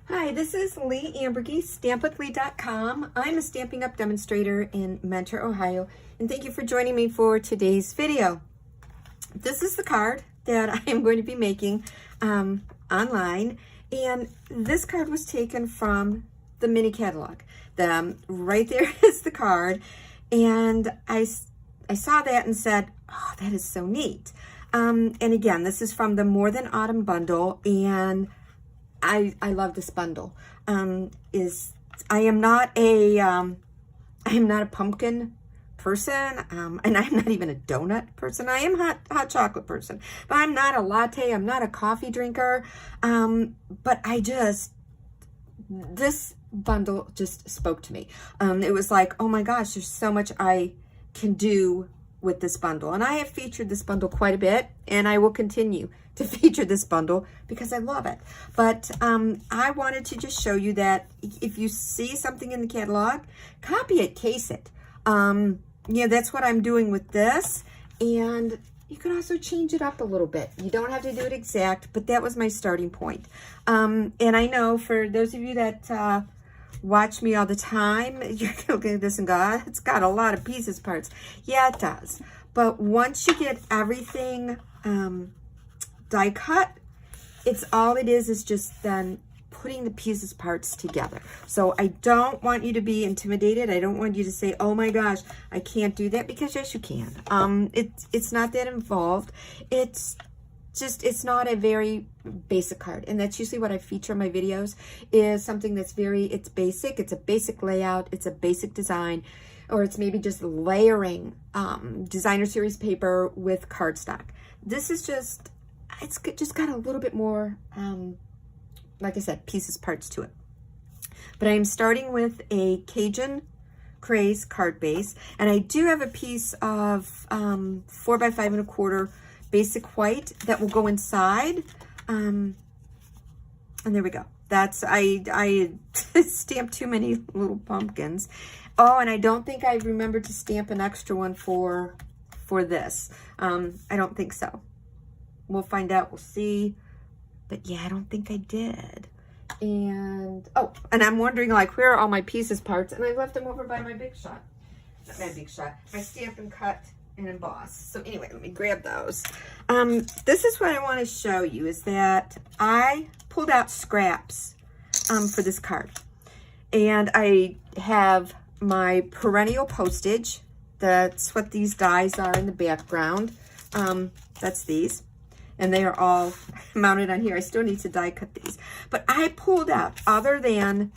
Hi, this is Leigh Ambergy, stampwithleigh.com. I'm a Stampin' Up demonstrator in Mentor, Ohio, and thank you for joining me for today's video. This is the card that I am going to be making online, and this card was taken from the mini catalog. Right there is the card, and I saw that and said, oh, that is so neat. And again, this is from the More Than Autumn bundle, and I love this bundle. I am not a pumpkin person, and I'm not even a donut person. I am hot chocolate person, but I'm not a latte. I'm not a coffee drinker. But this bundle just spoke to me. It was like, oh my gosh, there's so much I can do with this bundle. And I have featured this bundle quite a bit, and I will continue to feature this bundle because I love it. But I wanted to just show you that if you see something in the catalog, copy it, case it. Yeah, that's what I'm doing with this. And you can also change it up a little bit. You don't have to do it exact, but that was my starting point. And I know for those of you that watch me all the time, you're going to look at this and go, oh, it's got a lot of pieces, parts. Yeah, it does. But once you get everything die cut, all it is just then putting the pieces parts together. So I don't want you to be intimidated. I don't want you to say, oh my gosh, I can't do that, because yes, you can. It's not that involved. It's not a very basic card, and that's usually what I feature in my videos, is something that's it's basic. It's a basic layout. It's a basic design, or it's maybe just layering designer series paper with cardstock. This is it's just got a little bit more, like I said, pieces, parts to it. But I'm starting with a Cajun Craze card base, and I do have a piece of 4 by 5 1/4 basic white that will go inside. And there we go. I stamped too many little pumpkins. Oh, and I don't think I remembered to stamp an extra one for this. I don't think so. We'll find out. We'll see. But yeah, I don't think I did. And, oh, and I'm wondering, like, where are all my pieces, parts? And I left them over by my Big Shot. Not my Big Shot. My Stampin' Cut and Emboss. So anyway, let me grab those. This is what I want to show you, is that I pulled out scraps for this card. And I have my perennial postage. That's what these dies are in the background. That's these. And they are all mounted on here. I still need to die cut these. But I pulled out, other than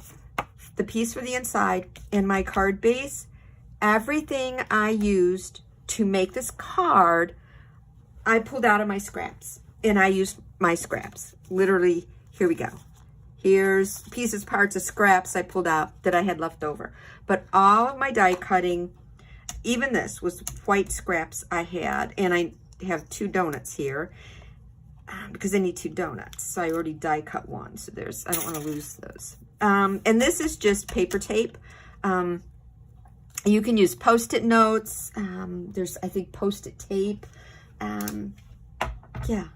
the piece for the inside and my card base, everything I used to make this card, I pulled out of my scraps. And I used my scraps. Literally, here we go. Here's pieces, parts of scraps I pulled out that I had left over. But all of my die cutting, even this, was white scraps I had. And I have 2 donuts here, because I need 2 donuts. So I already die cut one. So I don't want to lose those. And this is just paper tape. You can use Post-it notes. There's, I think, Post-it tape. Yeah,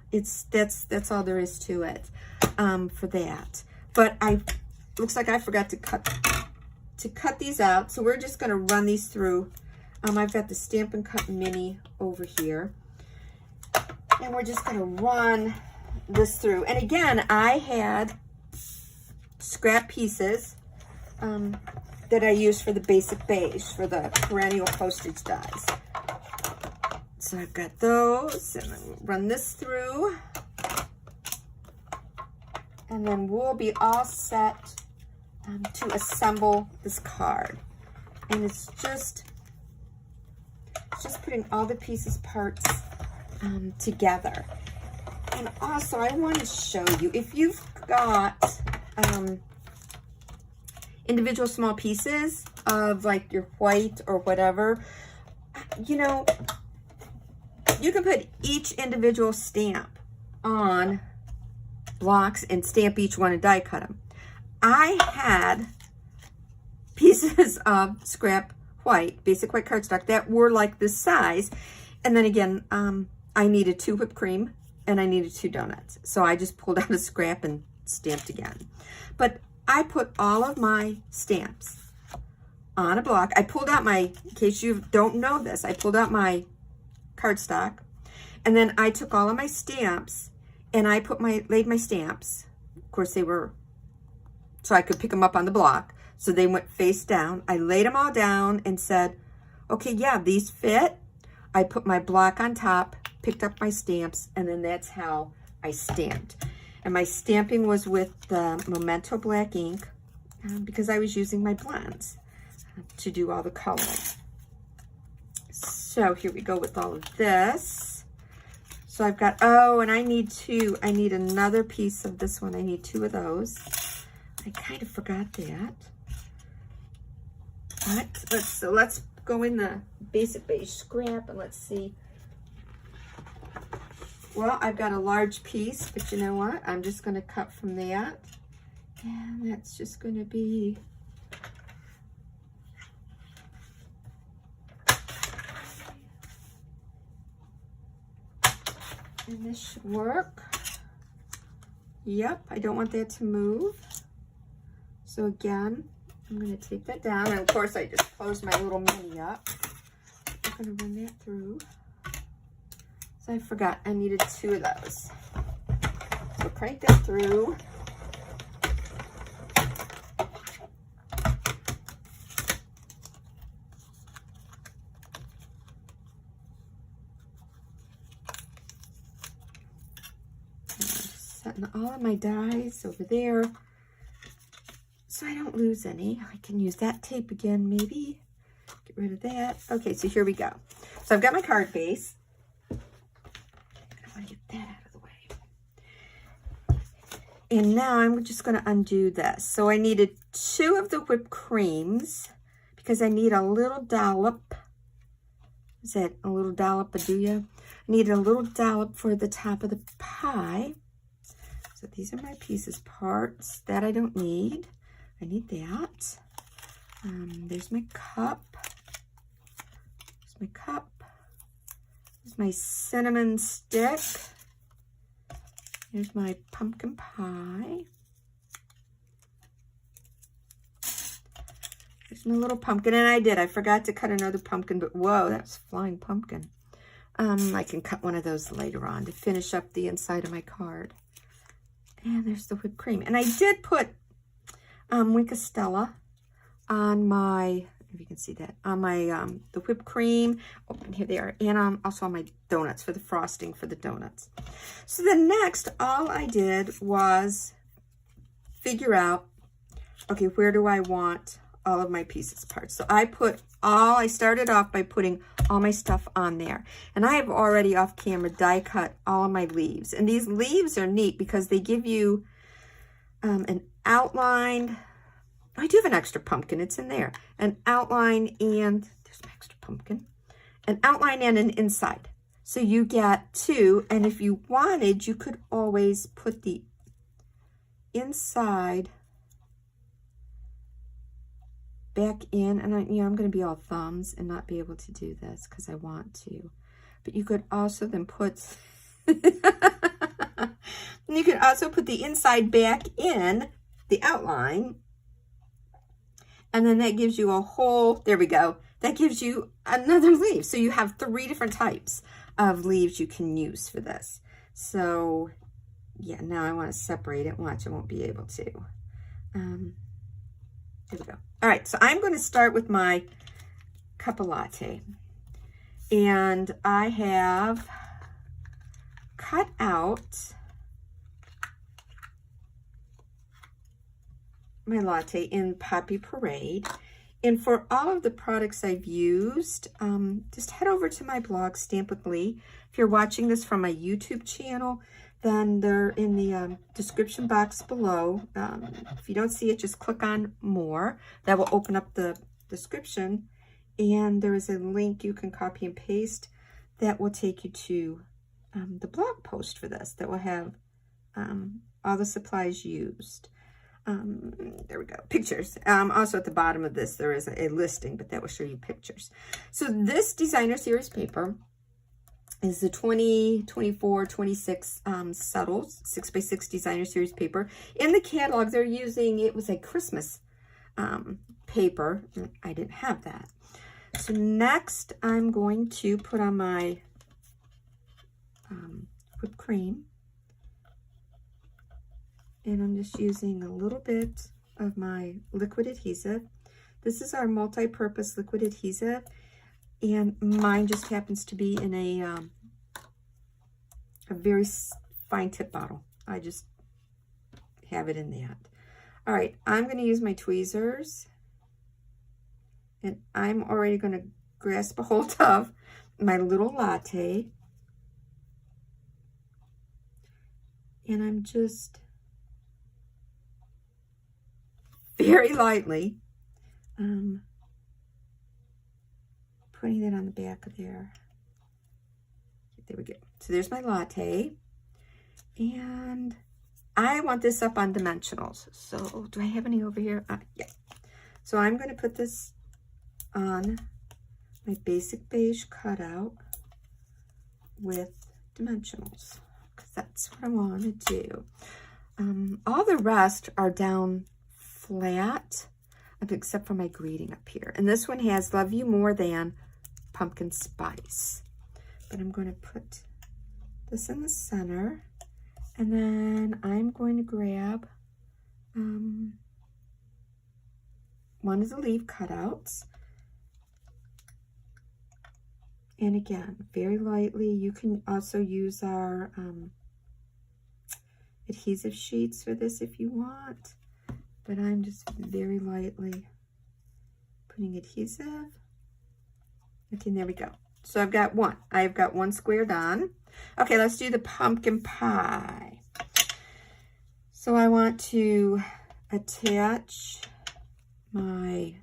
that's all there is to it for that. But looks like I forgot to cut these out. So we're just going to run these through. I've got the Stampin' Cut Mini over here. And we're just going to run this through. And again, I had scrap pieces that I used for the basic beige, for the perennial postage dies. So I've got those, and then we'll run this through. And then we'll be all set to assemble this card. And it's just putting all the pieces, parts together. And also, I want to show you, if you've got individual small pieces of, like, your white or whatever, you know, you can put each individual stamp on blocks and stamp each one and die cut them. I had pieces of scrap white, basic white cardstock, that were like this size. And then again, I needed 2 whipped cream and I needed 2 donuts. So I just pulled out a scrap and stamped again. But I put all of my stamps on a block. I pulled out my, in case you don't know this, I pulled out my cardstock, and then I took all of my stamps and I laid my stamps. Of course, they were, so I could pick them up on the block. So they went face down. I laid them all down and said, okay, yeah, these fit. I put my block on top, picked up my stamps, and then that's how I stamped. And my stamping was with the Memento black ink because I was using my blends to do all the coloring. So here we go with all of this. So I've got, oh, and I need another piece of this one. I need 2 of those. I kind of forgot that. But let's go in the basic beige scrap and let's see. Well, I've got a large piece, but you know what? I'm just going to cut from that. And that's just going to be, and this should work. Yep, I don't want that to move. So again, I'm going to take that down. And of course, I just closed my little mini up. I'm going to run that through. So I forgot I needed 2 of those. So crank that through. Setting all of my dies over there so I don't lose any. I can use that tape again, maybe. Get rid of that. Okay, so here we go. So I've got my card base. I want to get that out of the way. And now I'm just going to undo this. So I needed 2 of the whipped creams because I need a little dollop. Is that a little dollop of I need a little dollop for the top of the pie. So these are my pieces, parts that I don't need. I need that. There's my cup. There's my cup. There's my cinnamon stick. There's my pumpkin pie. There's my little pumpkin, and I forgot to cut another pumpkin, but whoa, that's flying pumpkin. I can cut one of those later on to finish up the inside of my card. And there's the whipped cream. And I did put Wink Stella on my, if you can see that, on my, the whipped cream. Oh, and here they are. And also on my donuts for the frosting for the donuts. So then next, all I did was figure out, okay, where do I want all of my pieces parts? So I started off by putting all my stuff on there. And I have already off camera die cut all of my leaves. And these leaves are neat because they give you an outline. I do have an extra pumpkin. It's in there. An outline and, there's my extra pumpkin. An outline and an inside. So you get 2. And if you wanted, you could always put the inside back in, and I'm going to be all thumbs and not be able to do this because I want to. But you could also then put, you could also put the inside back in the outline, and then that gives you a whole, there we go, that gives you another leaf. So you have 3 different types of leaves you can use for this. So yeah, now I want to separate it. Watch, I won't be able to. There we go. All right, so I'm going to start with my cup of latte. And I have cut out my latte in Poppy Parade. And for all of the products I've used, just head over to my blog, Stamp with Leigh. If you're watching this from my YouTube channel, then they're in the description box below. If you don't see it, just click on more. That will open up the description. And there is a link you can copy and paste that will take you to the blog post for this. That will have all the supplies used. There we go, pictures. Also at the bottom of this, there is a listing, but that will show you pictures. So this designer series paper is the 20, 24, 26 Subtles 6x6 Designer Series paper. In the catalog, they're using, it was a Christmas paper. I didn't have that. So next, I'm going to put on my whipped cream. And I'm just using a little bit of my liquid adhesive. This is our multi-purpose liquid adhesive. And mine just happens to be in a very fine tip bottle. I just have it in that. All right, I'm going to use my tweezers. And I'm already going to grasp a hold of my little latte. And I'm just very lightly putting that on the back of there. There we go. So there's my latte. And I want this up on dimensionals. So do I have any over here? Yeah. So I'm going to put this on my basic beige cutout with dimensionals, because that's what I want to do. All the rest are down flat, except for my greeting up here. And this one has Love You More Than Pumpkin Spice. But I'm going to put this in the center. And then I'm going to grab one of the leaf cutouts. And again, very lightly. You can also use our adhesive sheets for this if you want. But I'm just very lightly putting adhesive. Okay, there we go. So I've got one. I've got one square done. Okay, let's do the pumpkin pie. So I want to attach my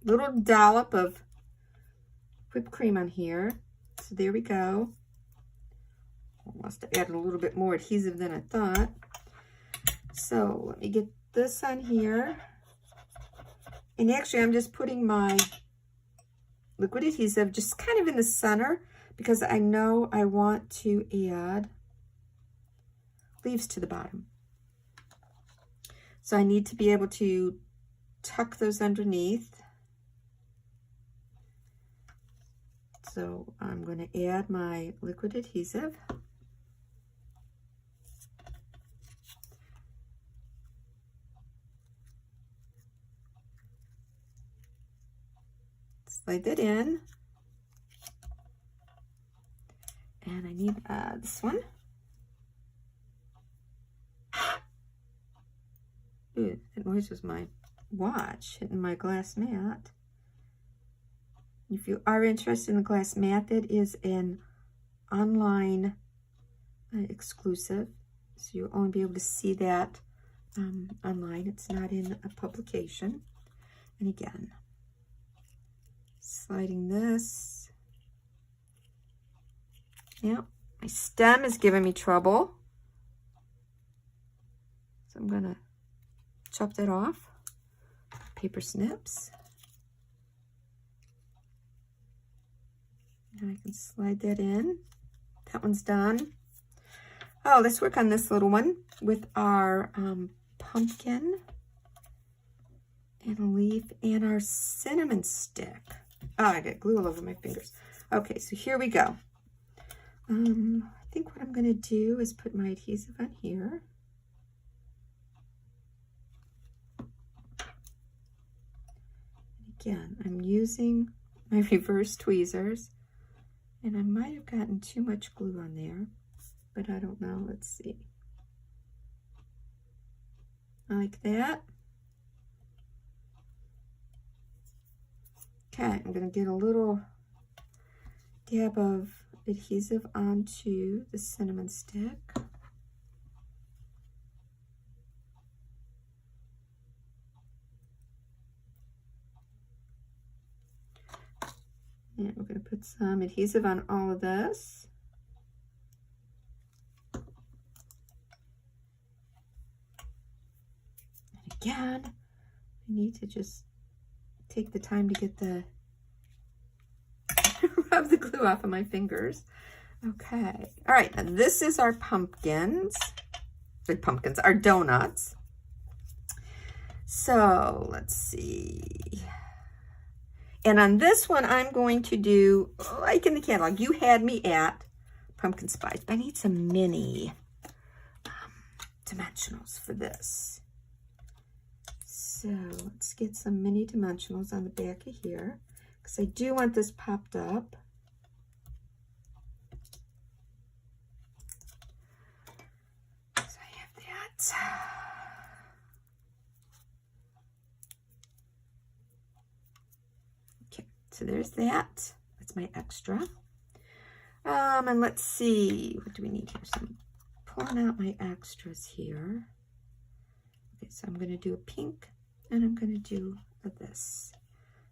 little dollop of whipped cream on here. So there we go. I must have added a little bit more adhesive than I thought. So let me get this on here. And actually, I'm just putting my liquid adhesive just kind of in the center, because I know I want to add leaves to the bottom. So I need to be able to tuck those underneath. So I'm going to add my liquid adhesive. Slide that in. And I need this one. Ooh, that noise was my watch hitting my glass mat. If you are interested in the glass mat, that is an online exclusive. So you'll only be able to see that online. It's not in a publication. And again, sliding this. Yeah, my stem is giving me trouble. So I'm gonna chop that off. Paper snips. And I can slide that in. That one's done. Oh, let's work on this little one with our pumpkin and a leaf and our cinnamon stick. Oh, I got glue all over my fingers. Okay, so here we go. I think what I'm going to do is put my adhesive on here. Again, I'm using my reverse tweezers, and I might have gotten too much glue on there, but I don't know. Let's see. Like that. Okay, I'm going to get a little dab of adhesive onto the cinnamon stick. And we're going to put some adhesive on all of this. And again, I need to just take the time to get the rub the glue off of my fingers. Okay. All right. Now this is our pumpkins. Our donuts. So let's see. And on this one, I'm going to do, like in the catalog, you had me at pumpkin spice. But I need some mini dimensionals for this. So let's get some mini dimensionals on the back of here, because I do want this popped up. So I have that. Okay, so there's that. That's my extra. And let's see, what do we need here? So I'm pulling out my extras here. Okay, so I'm going to do a pink, and I'm going to do this.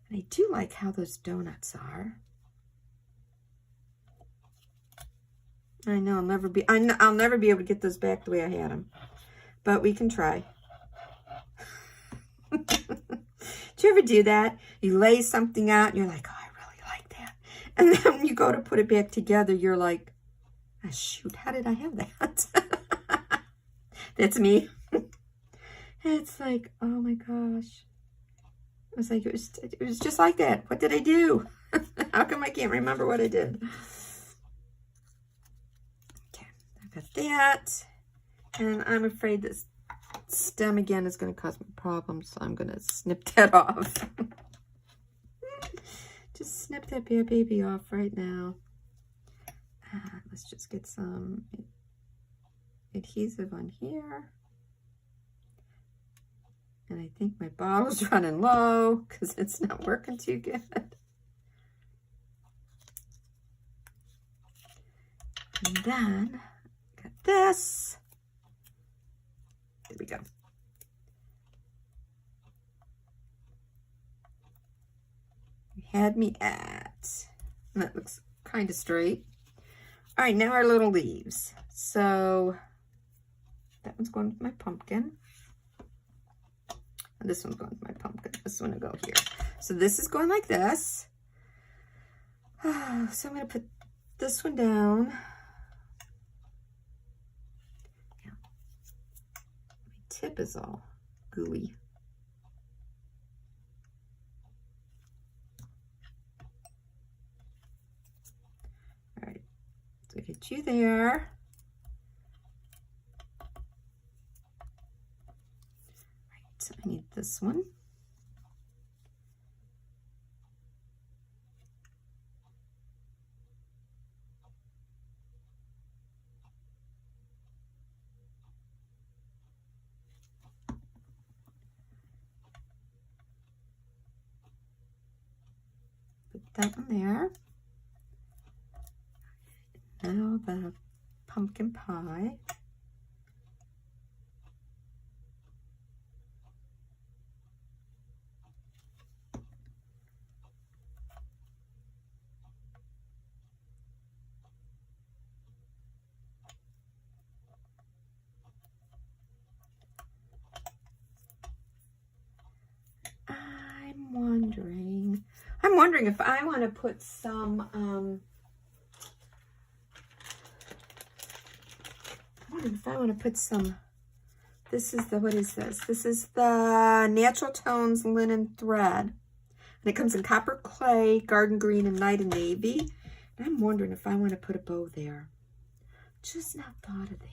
And I do like how those donuts are. I know I'll never be able to get those back the way I had them, but we can try. Do you ever do that? You lay something out, and you're like, oh, I really like that. And then when you go to put it back together, you're like, oh, shoot, how did I have that? That's me. It's like, oh my gosh. I was like, it was just like that. What did I do? How come I can't remember what I did? Okay, I've got that. And I'm afraid this stem again is going to cause me problems, so I'm going to snip that off. Just snip that bad baby off right now. Let's just get some adhesive on here. And I think my bottle's running low because it's not working too good. And then got this. There we go. You had me at, and that looks kind of straight. All right, now our little leaves. So that one's going with my pumpkin. And this one's going with my pumpkin. This one will go here. So this is going like this. So I'm going to put this one down. Yeah. My tip is all gooey. All right. So get you there. So I need this one. Put that one there. Now the pumpkin pie. I'm wondering if I want to put some, this is the, what is this? This is the Natural Tones linen thread. And it comes in copper clay, garden green, and night and navy. And I'm wondering if I want to put a bow there. Just not thought of that.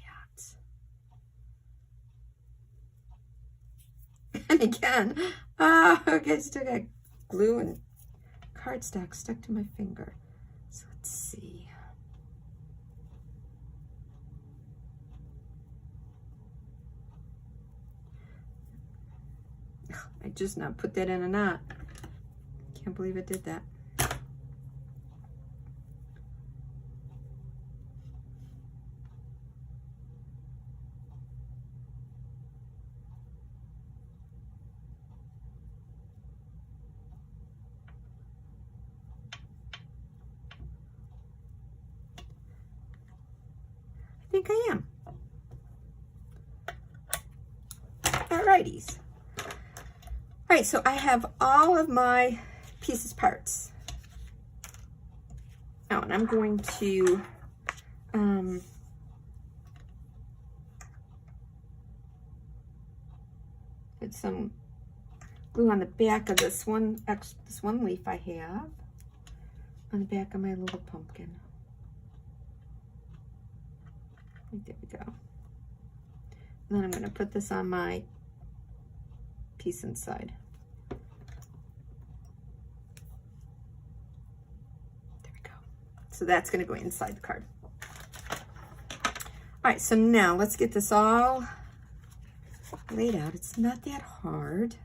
And again, okay, still got glue and cardstock stuck to my finger. So let's see. I just now put that in a knot. Can't believe I did that. I think I am. Alrighties. All right, so I have all of my pieces parts. Now, and I'm going to Put some glue on the back of this one leaf I have, on the back of my little pumpkin. There we go. And then I'm going to put this on my piece inside. There we go. So that's going to go inside the card. All right, so now let's get this all laid out. It's not that hard,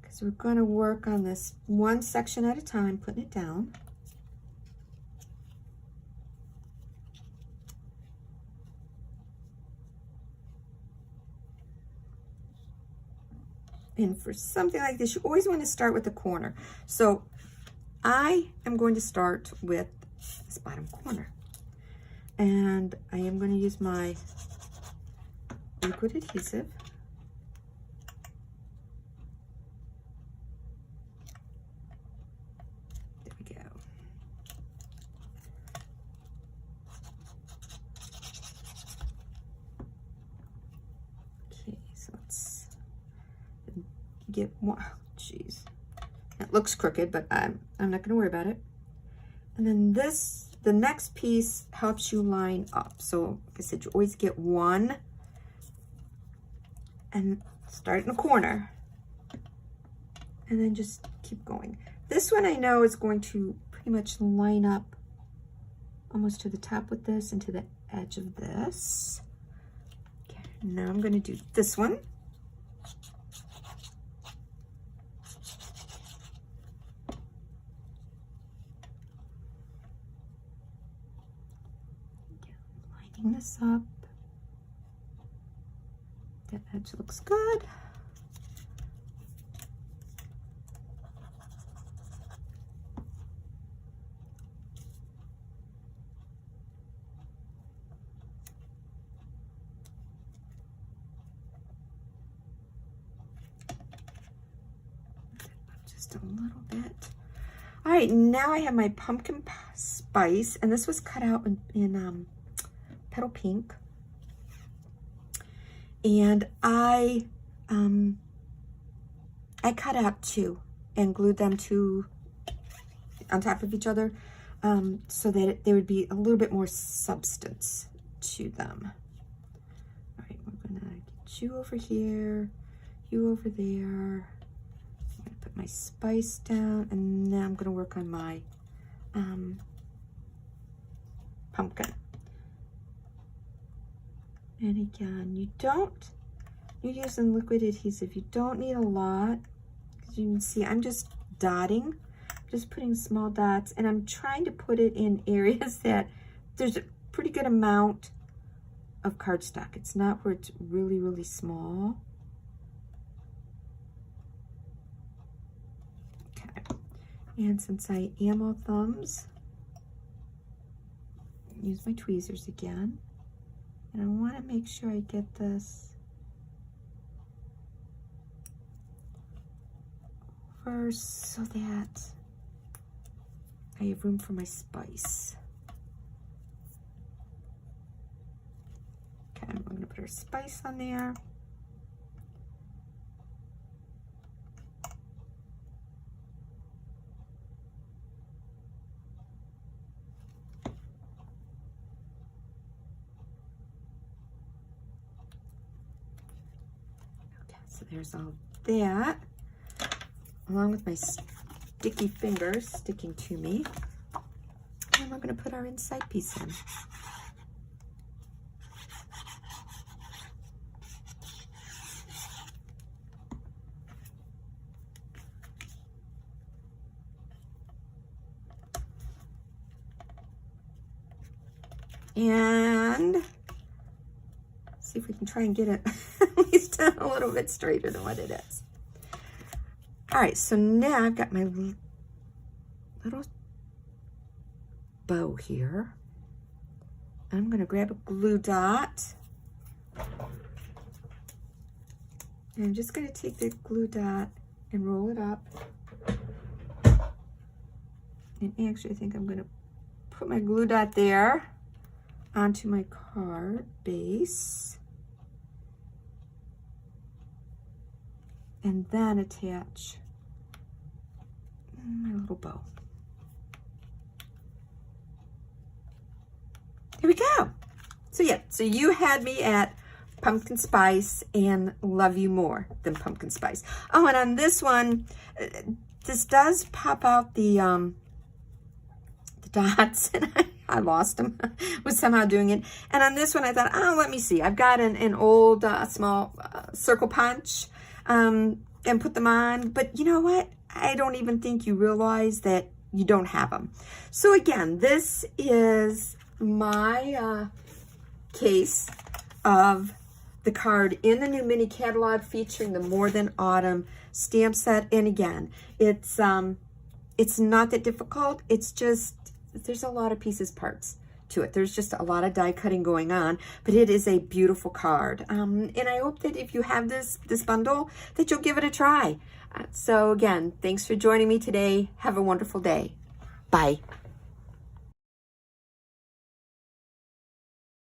because we're going to work on this one section at a time, putting it down. And for something like this, you always want to start with the corner. So I am going to start with this bottom corner. And I am going to use my liquid adhesive. There we go. Okay, so let's get one. Jeez, it looks crooked, but I'm not going to worry about it. And then the next piece helps you line up. So like I said, you always get one and start in the corner and then just keep going. This one I know is going to pretty much line up almost to the top with this and to the edge of this. Okay, now I'm going to do this one. This up. That edge looks good. Just a little bit. All right, now I have my pumpkin spice, and this was cut out in Petal Pink, and I cut out two and glued them two on top of each other, so that there would be a little bit more substance to them. All right, we're gonna get you over here, you over there. I'm gonna put my spice down, and now I'm gonna work on my pumpkin. And again, you're using liquid adhesive. You don't need a lot. As you can see, I'm just dotting, just putting small dots, and I'm trying to put it in areas that there's a pretty good amount of cardstock. It's not where it's really, really small. Okay, and since I am all thumbs, use my tweezers again. And I want to make sure I get this over so that I have room for my spice. Okay, I'm going to put our spice on there. So there's all that, along with my sticky fingers sticking to me. And we're going to put our inside piece in. And see if we can try and get it at least a little bit straighter than what it is. All right, so now I've got my little bow here. I'm going to grab a glue dot. And I'm just going to take the glue dot and roll it up. And actually, I think I'm going to put my glue dot there onto my card base. And then attach my little bow. Here we go. So yeah, so you had me at pumpkin spice and love you more than pumpkin spice. Oh, and on this one, this does pop out the dots, and I lost them. Was somehow doing it. And on this one, I thought, oh, let me see. I've got an old small circle punch and put them on. But you know what? I don't even think you realize that you don't have them. So again, this is my case of the card in the new mini catalog featuring the More Than Autumn stamp set. And again, it's not that difficult. It's just, there's a lot of pieces, parts to it. There's just a lot of die cutting going on, but it is a beautiful card. And I hope that if you have this bundle, that you'll give it a try. So again, thanks for joining me today. Have a wonderful day. Bye.